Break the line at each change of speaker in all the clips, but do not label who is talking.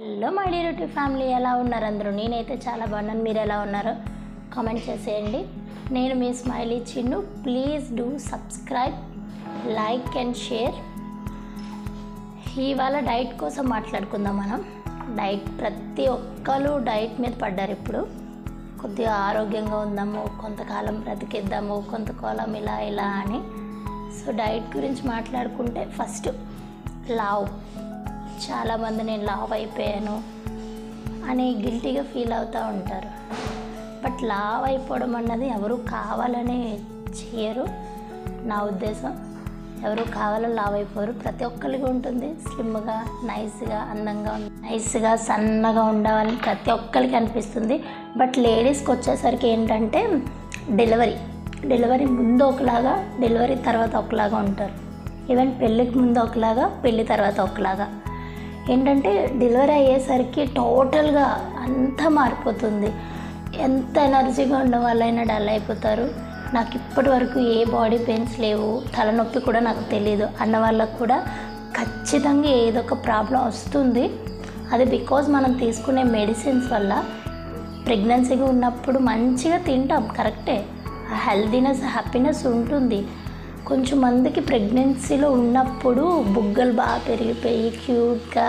Hello my dear YouTube family, ఎలా ఉన్నారు అందరూ? నేనైతే చాలా బాగున్నాను. మీరు ఎలా ఉన్నారో కామెంట్ చేసేయండి. నేను మీ smiley Chinnu. Please do subscribe, like and share. ఇవాళ డైట్ కోసం మాట్లాడుకుందాం మనం. డైట్, ప్రతి ఒక్కరు డైట్ మీద పడ్డారు ఇప్పుడు. కొద్దిగా ఆరోగ్యంగా ఉందాము, కొంతకాలం బ్రతికిద్దాము, కొంతకాలం ఇలా అని. సో డైట్ గురించి మాట్లాడుకుంటే ఫస్ట్ లావ్. చాలామంది నేను లావ్ అయిపోయాను అని గిల్టీగా ఫీల్ అవుతూ ఉంటారు. బట్ లావ్ అయిపోవడం అన్నది ఎవరు కావాలని చేయరు. నా ఉద్దేశం, ఎవరు కావాలని లావ్ అయిపోరు. ప్రతి ఒక్కరికి ఉంటుంది. స్లిమ్గా, నైస్గా, అందంగా, నైస్గా, సన్నగా ఉండవాలని ప్రతి ఒక్కరికి అనిపిస్తుంది. బట్ లేడీస్కి వచ్చేసరికి ఏంటంటే డెలివరీ ముందు ఒకలాగా, డెలివరీ తర్వాత ఒకలాగా ఉంటారు. ఈవెన్ పెళ్ళికి ముందు ఒకలాగా, పెళ్ళి తర్వాత ఒకలాగా. ఏంటంటే డెలివరీ అయ్యేసరికి టోటల్గా అంతా మారిపోతుంది. ఎంత ఎనర్జీగా ఉన్న వాళ్ళైనా డల్ అయిపోతారు. నాకు ఇప్పటి వరకు ఏ బాడీ పెయిన్స్ లేవు, తలనొప్పి కూడా నాకు తెలియదు అన్న వాళ్ళకు కూడా ఖచ్చితంగా ఏదో ఒక ప్రాబ్లం వస్తుంది. అది బికాజ్ మనం తీసుకునే మెడిసిన్స్ వల్ల. ప్రెగ్నెన్సీగా ఉన్నప్పుడు మంచిగా తింటాం, కరెక్టే, ఆ హెల్దీనెస్, హ్యాపీనెస్ ఉంటుంది. కొంచెం మందికి ప్రెగ్నెన్సీలో ఉన్నప్పుడు బుగ్గలు బాగా పెరిగిపోయి క్యూట్గా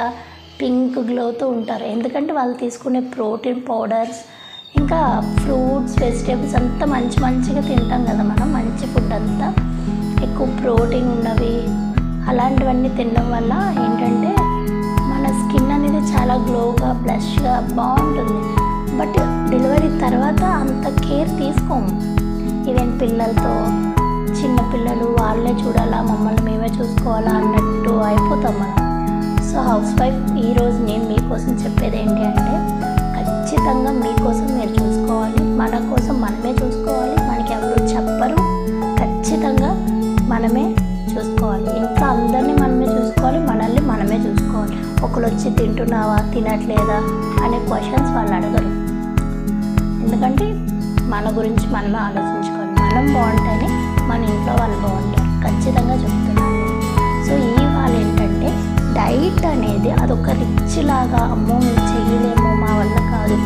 పింక్ గ్లోతో ఉంటారు. ఎందుకంటే వాళ్ళు తీసుకునే ప్రోటీన్ పౌడర్స్, ఇంకా ఫ్రూట్స్, వెజిటేబుల్స్ అంతా మంచిగా తింటాం కదా మనం. మంచి ఫుడ్ అంతా ఎక్కువ ప్రోటీన్ ఉన్నవి అలాంటివన్నీ తినడం వల్ల ఏంటంటే మన స్కిన్ అనేది చాలా గ్లోగా, బ్లష్గా బాగుంటుంది. బట్ డెలివరీ తర్వాత అంత కేర్ తీసుకోము. ఈవెన్ పిల్లలతో, చిన్నపిల్లలు వాళ్ళే చూడాలా, మమ్మల్ని మేమే చూసుకోవాలా అన్నట్టు అయిపోతాం మనం. సో హౌస్ వైఫ్ ఈరోజు నేను మీకోసం చెప్పేది ఏంటి అంటే, ఖచ్చితంగా మీకోసం మీరు చూసుకోవాలి, మన కోసం మనమే చూసుకోవాలి. మనకి ఎవరు చెప్పరు, ఖచ్చితంగా మనమే చూసుకోవాలి. ఇంకా అందరినీ మనమే చూసుకోవాలి, మనల్ని మనమే చూసుకోవాలి. ఒకరు వచ్చి తింటున్నావా, తినట్లేదా అనే క్వశ్చన్స్ వాళ్ళు అడగరు. ఎందుకంటే మన గురించి మనమే ఆలోచించుకోవాలి. మనం బాగుంటేనే మన ఇంట్లో వాళ్ళు బాగుంటారు, ఖచ్చితంగా చెప్తున్నాను. సో ఇవాళ ఏంటంటే డైట్ అనేది అదొక రిచ్ లాగా, అమ్మో మేము చేయలేము, మా వల్ల కాదు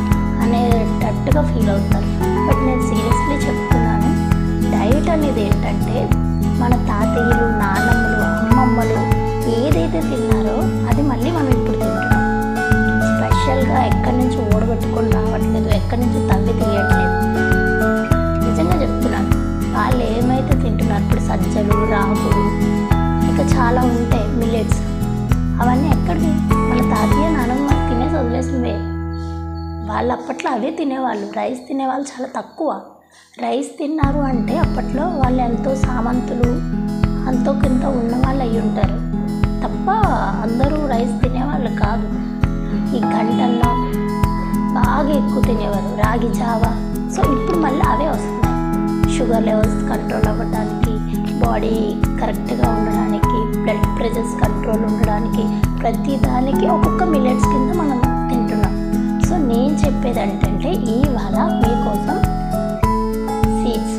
అనేటట్టుగా ఫీల్ అవుతారు. బట్ నేను సీరియస్లీ చెప్తున్నాను, డైట్ అనేది ఏంటంటే మన తాతయ్యలు, నాన్నమ్మలు, అమ్మమ్మలు ఏదైతే తిన్నారో అది మళ్ళీ మనం ఇప్పుడు తింటున్నాం. స్పెషల్గా ఎక్కడి నుంచి ఓడగొట్టుకొని రావట్లేదు, ఎక్కడి నుంచి తవ్వి తీయట్లేదు. నిజంగా చెప్తున్నాను, వాళ్ళు ఏమైతే తింటున్నారు ఇప్పుడు, సజ్జలు, రాగులు, ఇంకా చాలా ఉంటాయి మిల్లెట్స్, అవన్నీ ఎక్కడివి? మన తాతయ్య, నానమ్మ తినేసి వదిలేసినవే. వాళ్ళు అప్పట్లో అవే తినేవాళ్ళు. రైస్ తినేవాళ్ళు చాలా తక్కువ. రైస్ తిన్నారు అంటే అప్పట్లో వాళ్ళు ఎంతో సామంతులు, అంతో కింద ఉన్నవాళ్ళు అయి ఉంటారు తప్ప అందరూ రైస్ తినేవాళ్ళు కాదు. ఈ గంటల్లో బాగా ఎక్కువ తినేవారు, రాగి జావా. సో ఇప్పుడు మళ్ళీ అవే వస్తున్నాయి. షుగర్ లెవెల్స్ కంట్రోల్ అవ్వడానికి, బాడీ కరెక్ట్గా ఉండడానికి, బ్లడ్ ప్రెషర్స్ కంట్రోల్ ఉండడానికి, ప్రతి దానికి ఒక్కొక్క మిల్లెట్స్ కింద మనం తింటున్నాం. సో నేను చెప్పేది ఏంటంటే ఇవాళ మీకోసం సీడ్స్.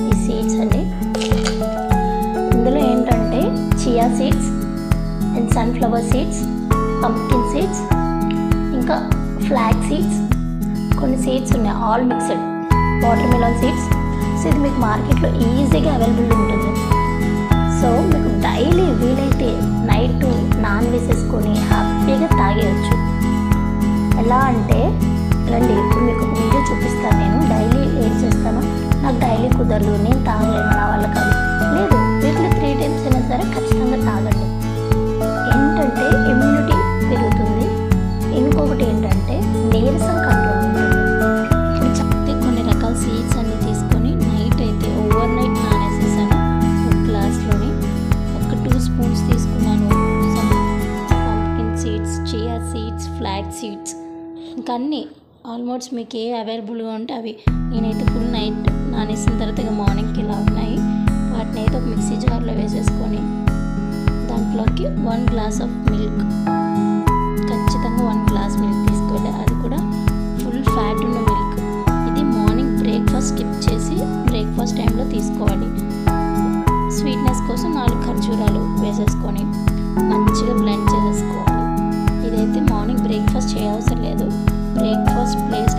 ఈ సీడ్స్ అండి, ఇందులో ఏంటంటే chia seeds and sunflower seeds, pumpkin seeds, ఇంకా ఫ్లాక్ సీడ్స్, కొన్ని సీడ్స్ ఉన్నాయి all mixed, water melon seeds. So ఇది మీకు మార్కెట్లో ఈజీగా అవైలబుల్ ఉంటుంది. సో మీకు డైలీ వీలైతే నైట్ వేసేసుకొని హ్యాపీగా తాగేయచ్చు. ఎలా అంటే రండి, ఇప్పుడు మీకు ఒక వీడియో చూపిస్తాను. నేను డైలీ ఏం చేస్తానో, నాకు డైలీ కుదరదు, నేను తాగలేను, నా వల్ల కాదు, లేదు, వీక్లీ 3 times అయినా సరే ఖచ్చితంగా తాగండి. ఏంటంటే ఇమ్యూనిటీ పెరుగుతుంది. ఇంకొకటి ఏంటంటే నీరసం కంట్రోల్ ఉంటుంది. ఇప్పుడు చెప్తే కొన్ని రకాల సీడ్స్ అన్ని తీసుకొని నైట్ అయితే ఓవర్ నైట్ నానేసేసాను. ఒక గ్లాస్లోని ఒక 2 spoons తీసుకున్నాను. Pumpkin seeds, chia seeds, flax seeds, ఇంకా అన్నీ ఆల్మోస్ట్ మీకు ఏ అవైలబుల్గా ఉంటే అవి. నేనైతే ఫుల్ నైట్ నానేసిన తర్వాత ఇక మార్నింగ్కి ఇలా ఉన్నాయి. వాటిని అయితే ఒక మిక్సీ జార్లో వేసేసుకొని దాంట్లోకి 1 glass ఆఫ్ మిల్క్, ఖచ్చితంగా 1 glass మిల్క్ తీసుకోవాలి. అది కూడా ఫుల్ ఫ్యాట్ ఉన్న మిల్క్. ఇది మార్నింగ్ బ్రేక్ఫాస్ట్ స్కిప్ చేసి బ్రేక్ఫాస్ట్ టైంలో తీసుకోవాలి. స్వీట్నెస్ కోసం 4 ఖర్జూరాలు, వేసేసుకొని మంచిగా బ్లెండ్ చేసేసుకోవాలి. ఇదైతే మార్నింగ్ బ్రేక్ఫాస్ట్ చేయవసరం లేదు, బ్రేక్ఫాస్ట్ ప్లేస్